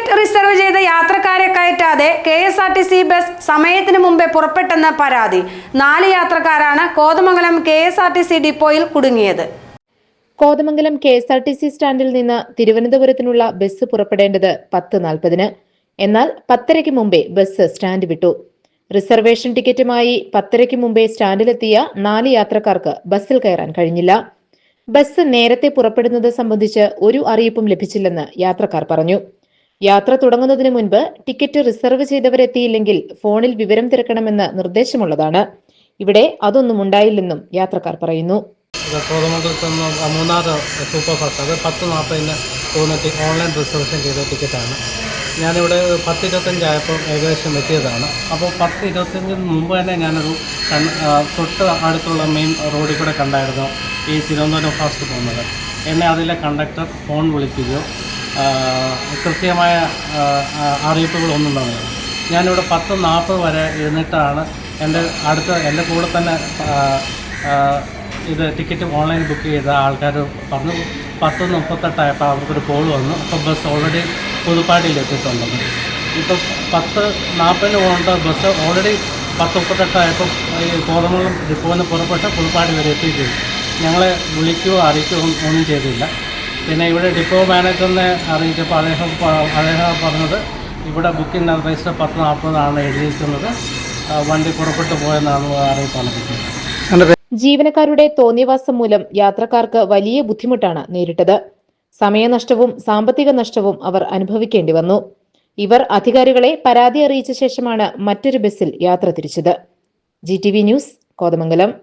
Ticket reserve ചെയ്ത യാത്രക്കാരെ കയറ്റാതെ KSRTC bus സമയത്തിന് മുമ്പേ പുറപ്പെട്ടെന്ന പരാതി. 4 യാത്രക്കാരാണ് കോതമംഗലം KSRTC ഡിപ്പോയിൽ കുടുങ്ങിയത്. കോതമംഗലം KSRTC സ്റ്റാൻഡിൽ നിന്ന് തിരുവനന്തപുരത്തിനുള്ള ബസ് പുറപ്പെടേണ്ടത് 10:40-ന്. എന്നാൽ 10:30-ക്ക് മുമ്പേ ബസ് സ്റ്റാൻഡ് വിട്ടു. റിസർവേഷൻ ടിക്കറ്റുമായി 10:30-ക്ക് മുമ്പേ സ്റ്റാൻഡിലെത്തിയ 4 യാത്രക്കാർക്ക് ബസ്സിൽ കയറാൻ കഴിഞ്ഞില്ല. ബസ് നേരത്തെ പുറപ്പെടുന്നത് സംബന്ധിച്ച് ഒരു അറിയിപ്പും ലഭിച്ചില്ലെന്ന് യാത്രക്കാർ പറഞ്ഞു. യാത്ര തുടങ്ങുന്നതിന് മുൻപ് ടിക്കറ്റ് റിസർവ് ചെയ്തവരെത്തിയില്ലെങ്കിൽ ഫോണിൽ വിവരം തിരക്കണമെന്ന് നിർദ്ദേശമുള്ളതാണ്. ഇവിടെ അതൊന്നും ഉണ്ടായില്ലെന്നും യാത്രക്കാർ പറയുന്നു. കോതമംഗലത്ത് നിന്ന് മൂന്നാർ സൂപ്പർ ഫാസ്റ്റ്, അത് 10:40-ന് പോകുന്ന ഓൺലൈൻ റിസർവേഷൻ ചെയ്ത ടിക്കറ്റാണ്. ഞാനിവിടെ 10:25 ആയപ്പോൾ ഏകദേശം എത്തിയതാണ്. അപ്പോൾ 10:25 മുമ്പ് തന്നെ ഞാനൊരു തൊട്ട് അടുത്തുള്ള മെയിൻ റോഡിൽ കൂടെ കണ്ടായിരുന്നു ഈ തിരുവനന്തപുരം ഫാസ്റ്റ് പോകുന്നത്. എന്നെ അതിലെ കണ്ടക്ടർ ഫോൺ വിളിക്കുകയോ കൃത്യമായ അറിയിപ്പുകളൊന്നും തന്നില്ല. ഞാനിവിടെ 10:40 വരെ ഇരുന്നിട്ടാണ് എൻ്റെ കൂടെ തന്നെ ഇത് ടിക്കറ്റ് ഓൺലൈൻ ബുക്ക് ചെയ്ത ആൾക്കാർ പറഞ്ഞു 10:38 അവർക്കൊരു കോൾ വന്നു. അപ്പോൾ ബസ് ഓൾറെഡി പുതുപ്പാടിയിൽ എത്തിയിട്ടുണ്ടെന്ന്. ഇപ്പോൾ 10:40-ന് പോകേണ്ട ബസ് ഓൾറെഡി 10:38 ഈ കോതമംഗലം ഡിപ്പോന്ന് പുറപ്പെട്ട് പുതുപ്പാടി വരെ എത്തിയിട്ടുണ്ട്. ഞങ്ങളെ വിളിക്കുകയോ അറിയിക്കുകയോ ഒന്നും ചെയ്തില്ല. പിന്നെ ഇവിടെ ഡിപ്പോ മാനേജറിനെ അറിയിച്ചപ്പോൾ അദ്ദേഹം പറഞ്ഞത് ഇവിടെ ബുക്കിംഗ് നമ്പർ 10:40 എഴുതിയിരിക്കുന്നത്, വണ്ടി പുറപ്പെട്ടു പോയെന്നാണ് അറിയിപ്പാണ് കിട്ടിയത്. ജീവനക്കാരുടെ തോന്നിയവാസം മൂലം യാത്രക്കാർക്ക് വലിയ ബുദ്ധിമുട്ടാണ് നേരിട്ടത്. സമയനഷ്ടവും സാമ്പത്തിക നഷ്ടവും അവർ അനുഭവിക്കേണ്ടി വന്നു. ഇവർ അധികാരികളെ പരാതി അറിയിച്ച ശേഷമാണ് മറ്റൊരു ബസ്സിൽ യാത്ര തിരിച്ചത്. GTV news, Kothamangalam.